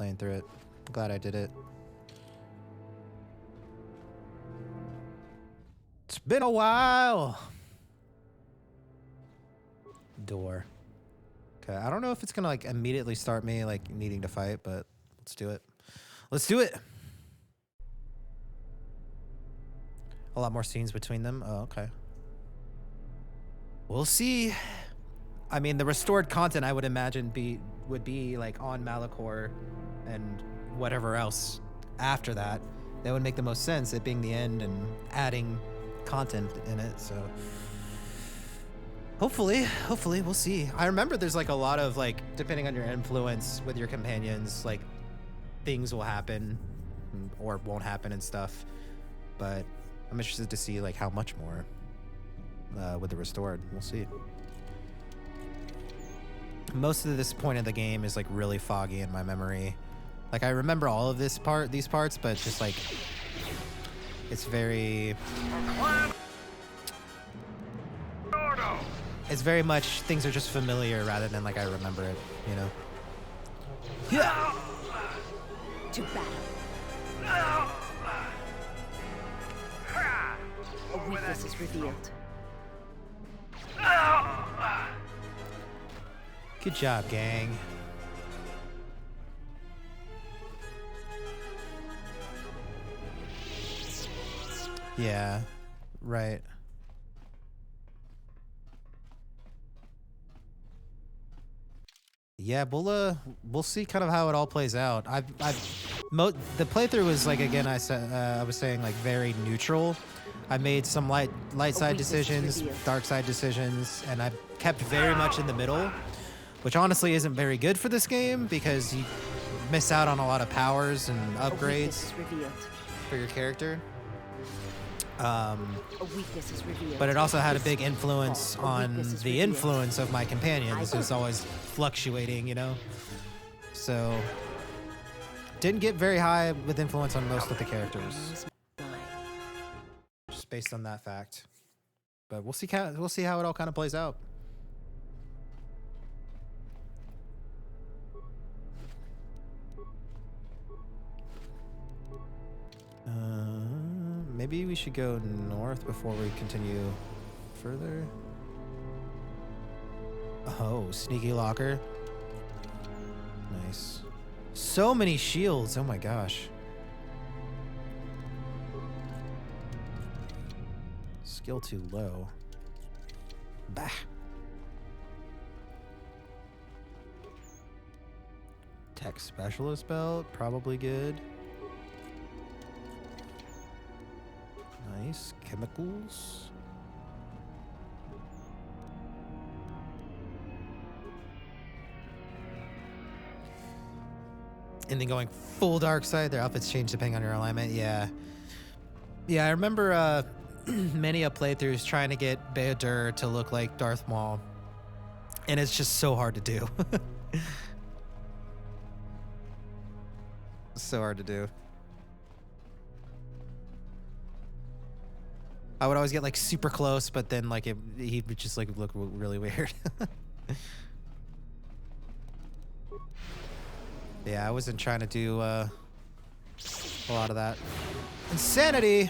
playing through it. Glad I did it. It's been a while. Door. Okay, I don't know if it's gonna like immediately start me like needing to fight, but let's do it. Let's do it. A lot more scenes between them. Oh, okay. We'll see. I mean, the restored content I would imagine would be like on Malachor and whatever else after that. That would make the most sense, it being the end and adding content in it. So hopefully we'll see. I remember there's like a lot of like, depending on your influence with your companions, like things will happen or won't happen and stuff. But I'm interested to see like how much more with the restored. We'll see. Most of this point of the game is like really foggy in my memory. Like I remember all of these parts, but just like it's very much things are just familiar rather than like I remember it, you know. Yeah. To battle. A weakness is revealed. Good job, gang. Yeah, right. Yeah, we'll see kind of how it all plays out. The playthrough was like, again, I was saying like very neutral. I made some light side decisions, dark side decisions, and I've kept very much in the middle, which honestly isn't very good for this game because you miss out on a lot of powers and upgrades for your character. But it also had a big influence on the influence of my companions. It's always fluctuating, you know? So, didn't get very high with influence on most of the characters. Just based on that fact. But we'll see how it all kind of plays out. Maybe we should go north before we continue further. Oh, sneaky locker. Nice. So many shields. Oh my gosh. Skill too low. Bah. Tech specialist belt. Probably good. Nice. Chemicals. And then going full dark side, their outfits change depending on your alignment. Yeah. Yeah, I remember many a playthroughs trying to get Beodur to look like Darth Maul. And it's just so hard to do. So hard to do. I would always get like super close, but then like he would just like look really weird. Yeah, I wasn't trying to do a lot of that. Insanity!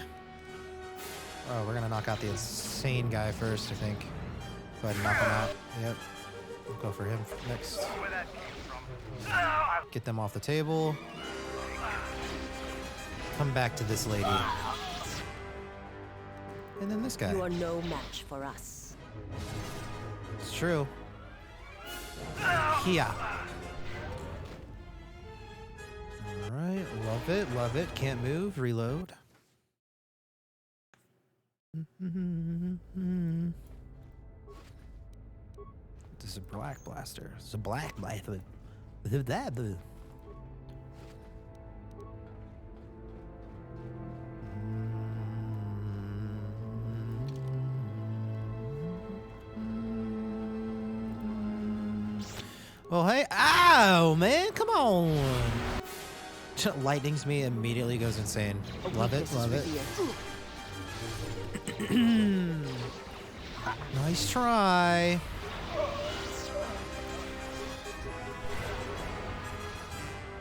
Oh, we're gonna knock out the insane guy first, I think. Go ahead and knock him out. Yep. We'll go for him next. Get them off the table. Come back to this lady. And then this guy. You are no match for us. It's true. Here. Alright, love it, love it. Can't move, reload. This is a black blaster. It's a black blaster. Well, hey, ow, man, come on. Lightnings me, immediately goes insane. Love it, love it. Nice try.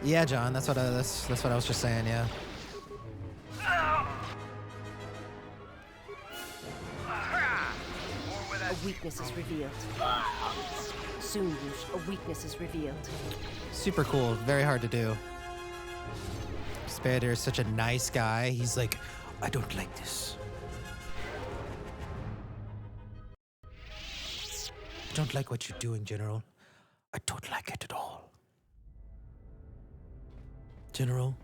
Yeah, John. That's what I was just saying. Yeah. A weakness is revealed. Soon, Yush, a weakness is revealed. Super cool. Very hard to do. Spader is such a nice guy. He's like, I don't like this. I don't like what you're doing, General. I don't like it at all. General,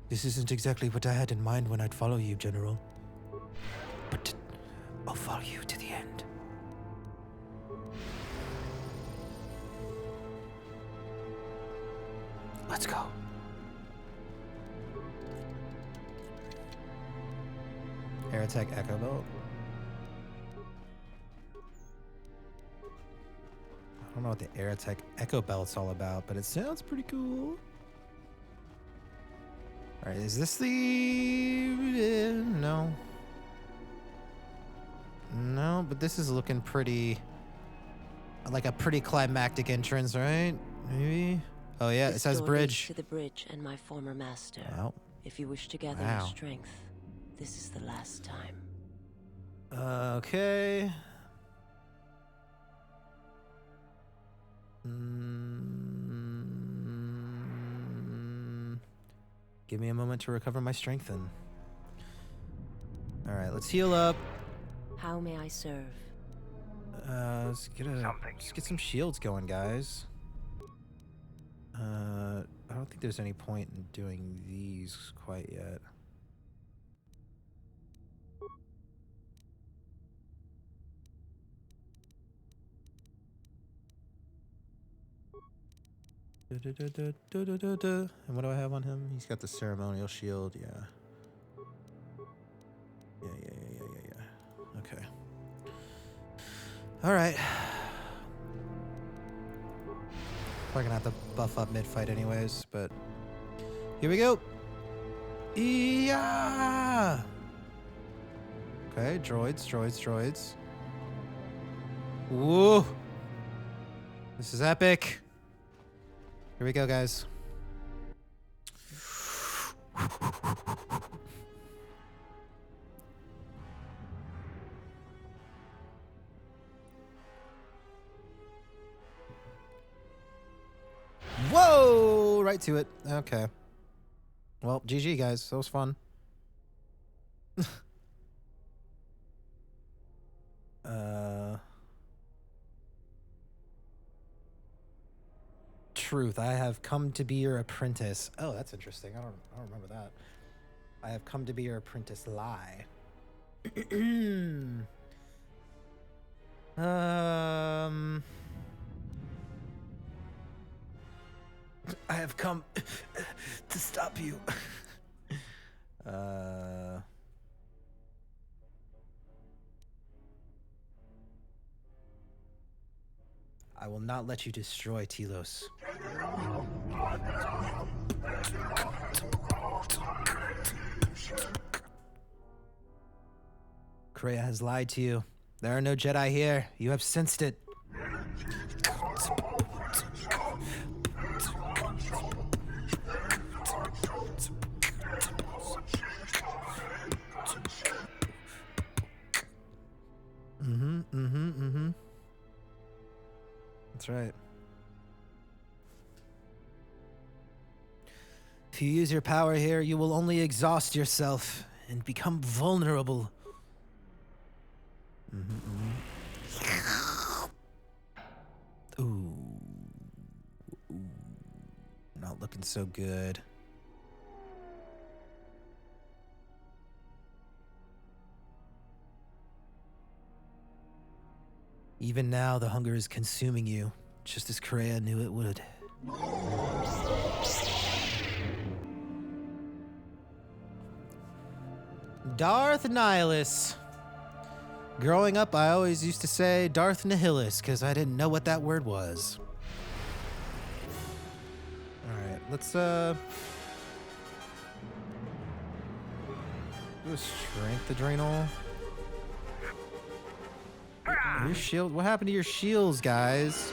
this isn't exactly what I had in mind when I'd follow you, General. But I'll follow you to the end. Let's go. Air attack echo belt. I don't know what the air attack echo belt's all about, but it sounds pretty cool. All right, is this the... no. No, but this is looking pretty... like a pretty climactic entrance, right? Maybe? Oh yeah, it says bridge. To the bridge and my former master. Wow. If you wish to gather your strength, this is the last time. Okay. Give me a moment to recover my strength then. All right, let's heal up. How may I serve? Let's get some shields going, guys. I don't think there's any point in doing these quite yet. And what do I have on him? He's got the ceremonial shield, yeah. Yeah. Okay. Alright. Probably gonna have to buff up mid-fight anyways, but... here we go! Yeah! Okay, droids. Woo! This is epic! Here we go, guys. Whoa! Right to it. Okay. Well, GG, guys. That was fun. Truth. I have come to be your apprentice. Oh, that's interesting. I don't remember that. I have come to be your apprentice. Lie. I have come to stop you. I will not let you destroy Telos. Kreia has lied to you. There are no Jedi here. You have sensed it. That's right. If you use your power here, you will only exhaust yourself and become vulnerable. Ooh. Not looking so good. Even now, the hunger is consuming you, just as Kreia knew it would. Darth Nihilus. Growing up, I always used to say Darth Nihilus because I didn't know what that word was. Alright, let's do a strength adrenal. Your shield. What happened to your shields, guys?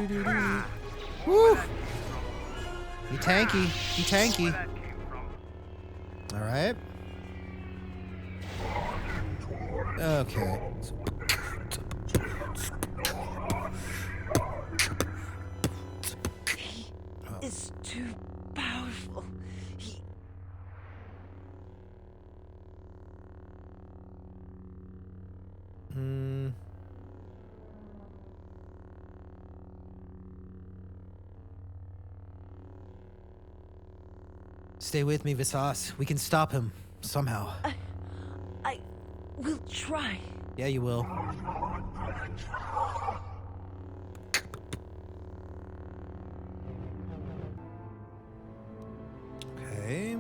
deal. Woo! He tanky. He tanky. All right. Okay. He is too powerful. He... Stay with me, Visas. We can stop him somehow. I will try. Yeah, you will. Okay.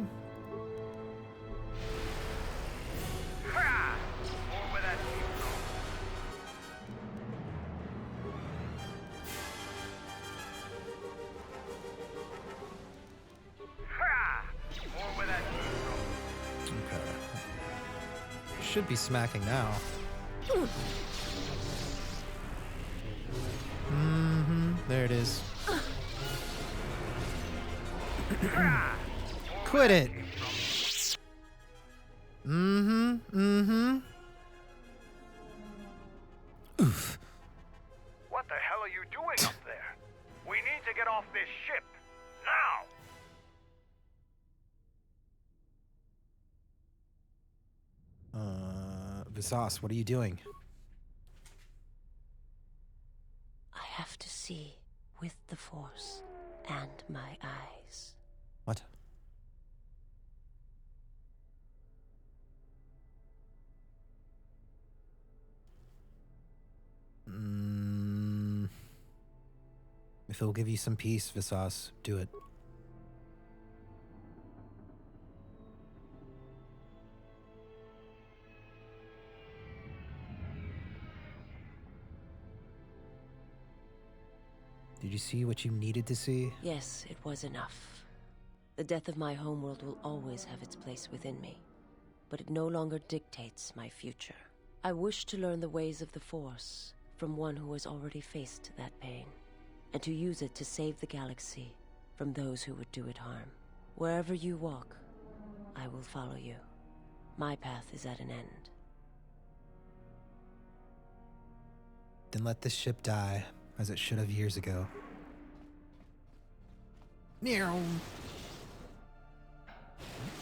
Should be smacking now. There it is. Quit it. Oof. What the hell are you doing up there? We need to get off this ship. Now! Visas, what are you doing? I have to see with the Force and my eyes. What? If it'll give you some peace, Visas, do it. Did you see what you needed to see? Yes, it was enough. The death of my homeworld will always have its place within me, but it no longer dictates my future. I wish to learn the ways of the Force from one who has already faced that pain, and to use it to save the galaxy from those who would do it harm. Wherever you walk, I will follow you. My path is at an end. Then let this ship die, as it should have years ago. Meow.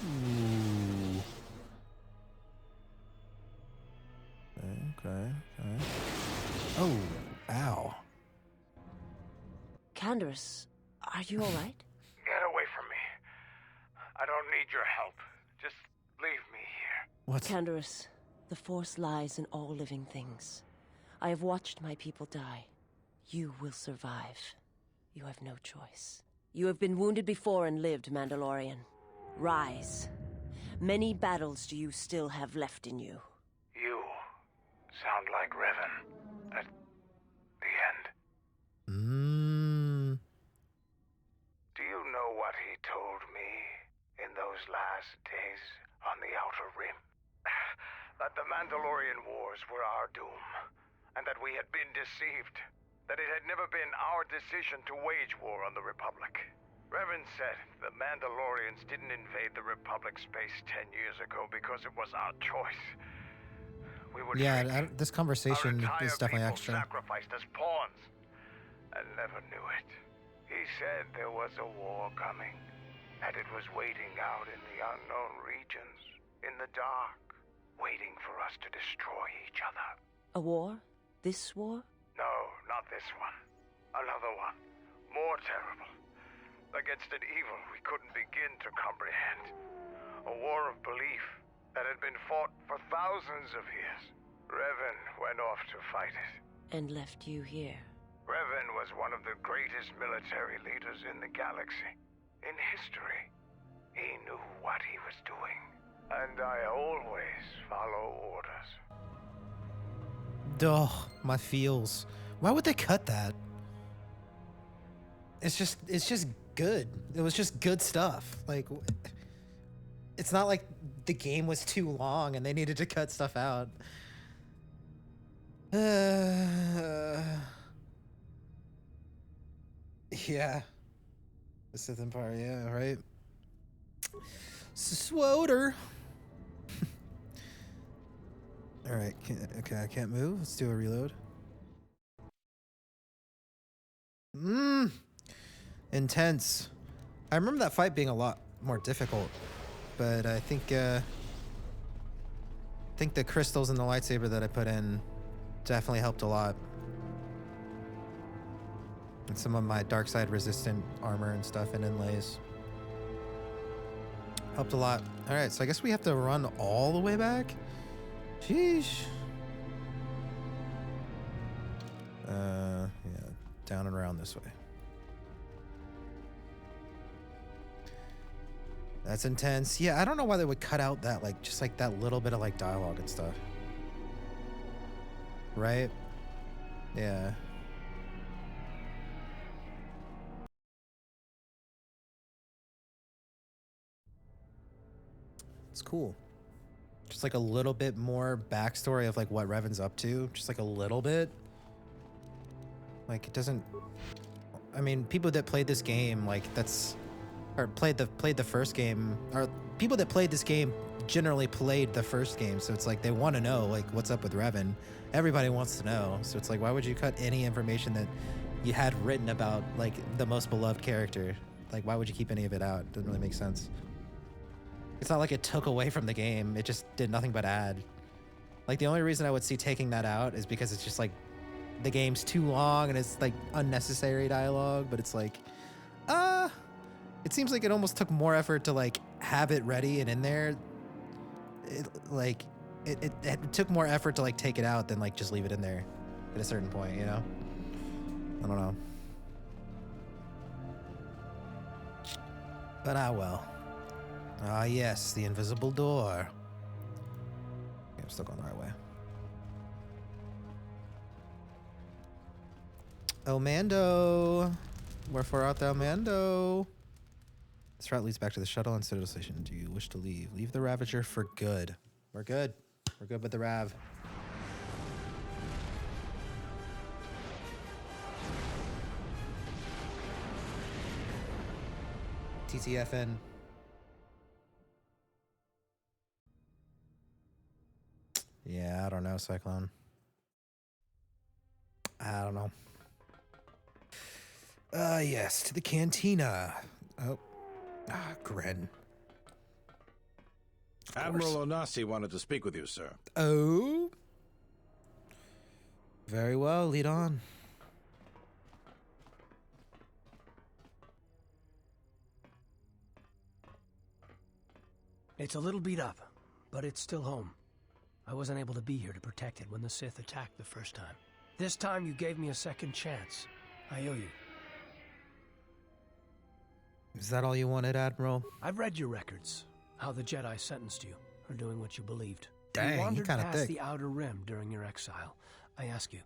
Ooh. Okay. Oh, ow. Canderous, are you all right? Get away from me. I don't need your help. Just leave me here. What? Canderous, the Force lies in all living things. I have watched my people die. You will survive. You have no choice. You have been wounded before and lived, Mandalorian. Rise. Many battles do you still have left in you. You sound like Revan at the end. Do you know what he told me in those last days on the Outer Rim? That the Mandalorian Wars were our doom, and that we had been deceived. That it had never been our decision to wage war on the Republic. Revan said the Mandalorians didn't invade the Republic space 10 years ago because it was our choice. We were this conversation is definitely extra. Sacrificed as pawns. I never knew it. He said there was a war coming, and it was waiting out in the unknown regions, in the dark, waiting for us to destroy each other. A war? This war? No, not this one. Another one. More terrible. Against an evil we couldn't begin to comprehend. A war of belief that had been fought for thousands of years. Revan went off to fight it. And left you here. Revan was one of the greatest military leaders in the galaxy. In history. He knew what he was doing. And I always follow orders. Ugh, my feels. Why would they cut that? it's just good. It was just good stuff. Like, it's not like the game was too long and they needed to cut stuff out. Yeah. The Sith Empire, yeah, right? Swoter. Alright, okay, I can't move. Let's do a reload. Intense. I remember that fight being a lot more difficult, but I think the crystals and the lightsaber that I put in definitely helped a lot. And some of my dark side resistant armor and stuff and inlays helped a lot. All right, so I guess we have to run all the way back. Sheesh. Yeah, down and around this way. That's intense. Yeah, I don't know why they would cut out that, like, just like that little bit of like dialogue and stuff. Right? Yeah. It's cool. Just like a little bit more backstory of like what Revan's up to. Just like a little bit. Like, it doesn't... I mean, people that played this game, like, that's... Or played the first game, or people that played this game generally played the first game, so it's like they want to know, like, what's up with Revan. Everybody wants to know, so it's like, why would you cut any information that you had written about, like, the most beloved character? Like, why would you keep any of it out? It doesn't really make sense. It's not like it took away from the game, it just did nothing but add. Like, the only reason I would see taking that out is because it's just like the game's too long and it's like unnecessary dialogue, but it's like, it seems like it almost took more effort to like have it ready and in there. It took more effort to like take it out than like just leave it in there at a certain point, you know? I don't know. But well. Ah, yes, the invisible door. Okay, I'm still going the right way. Oh, Mando. Wherefore art thou, Mando? This route leads back to the shuttle and Citadel Station. Do you wish to leave? Leave the Ravager for good. We're good. We're good with the Rav. TTFN. Yeah, I don't know, Cyclone. I don't know. Yes, to the cantina. Oh. Ah, Gren. Admiral Onasi wanted to speak with you, sir. Oh? Very well, lead on. It's a little beat up, but it's still home. I wasn't able to be here to protect it when the Sith attacked the first time. This time you gave me a second chance. I owe you. Is that all you wanted, Admiral? I've read your records. How the Jedi sentenced you for doing what you believed. Dang, you wandered kinda past thick. the Outer Rim during your exile. I ask you,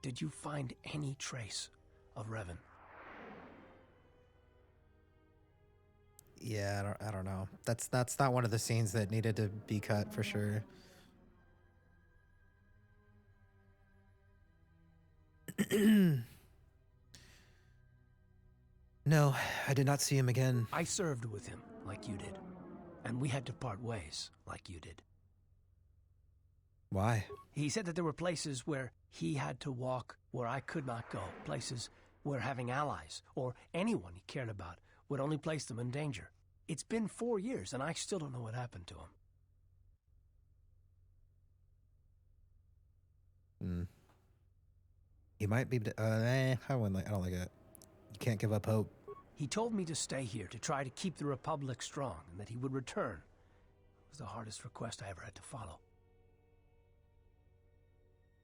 did you find any trace of Revan? Yeah, I don't know. That's not one of the scenes that needed to be cut for sure. No, I did not see him again. I served with him, like you did. And we had to part ways, like you did. Why? He said that there were places where he had to walk where I could not go. Places where having allies, or anyone he cared about, would only place them in danger. It's been 4 years, and I still don't know what happened to him. He might be... I don't like it. You can't give up hope. He told me to stay here, to try to keep the Republic strong, and that he would return. It was the hardest request I ever had to follow.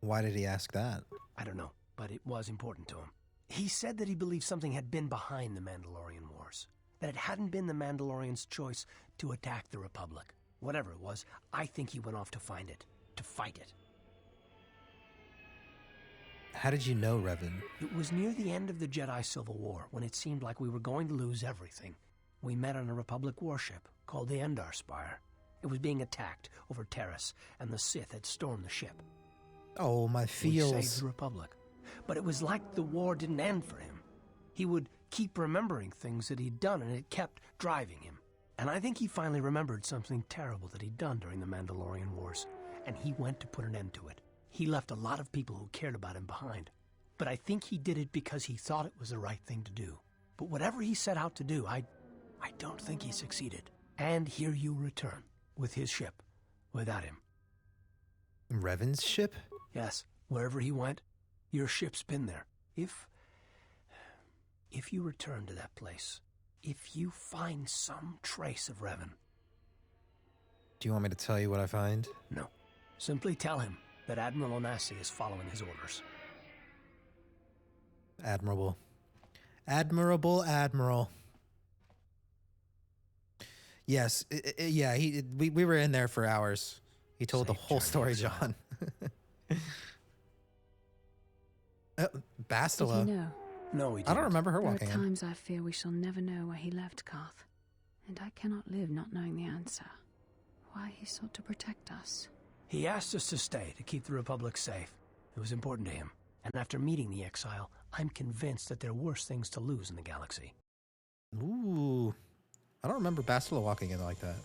Why did he ask that? I don't know, but it was important to him. He said that he believed something had been behind the Mandalorian Wars. That it hadn't been the Mandalorians' choice to attack the Republic. Whatever it was, I think he went off to find it. To fight it. How did you know Revan? It was near the end of the Jedi Civil War, when it seemed like we were going to lose everything. We met on a Republic warship called the Endar Spire. It was being attacked over Terrace, and the Sith had stormed the ship. Oh, my feels. We saved the Republic. But it was like the war didn't end for him. He would keep remembering things that he'd done, and it kept driving him. And I think he finally remembered something terrible that he'd done during the Mandalorian Wars, and he went to put an end to it. He left a lot of people who cared about him behind. But I think he did it because he thought it was the right thing to do. But whatever he set out to do, I don't think he succeeded. And here you return, with his ship, without him. Revan's ship? Yes, wherever he went, your ship's been there. If you return to that place, if you find some trace of Revan... Do you want me to tell you what I find? No. Simply tell him that Admiral Onasi is following his orders. Admirable. Admirable Admiral. Yes, yeah, we were in there for hours. He told the whole story, John. Bastila. Did he know? No, he didn't. I don't remember her There are walking in. times I fear we shall never know where he left Karth, and I cannot live not knowing the answer. Why he sought to protect us. He asked us to stay to keep the Republic safe. It was important to him. And after meeting the exile, I'm convinced that there are worse things to lose in the galaxy. Ooh. I don't remember Bastila walking in like that.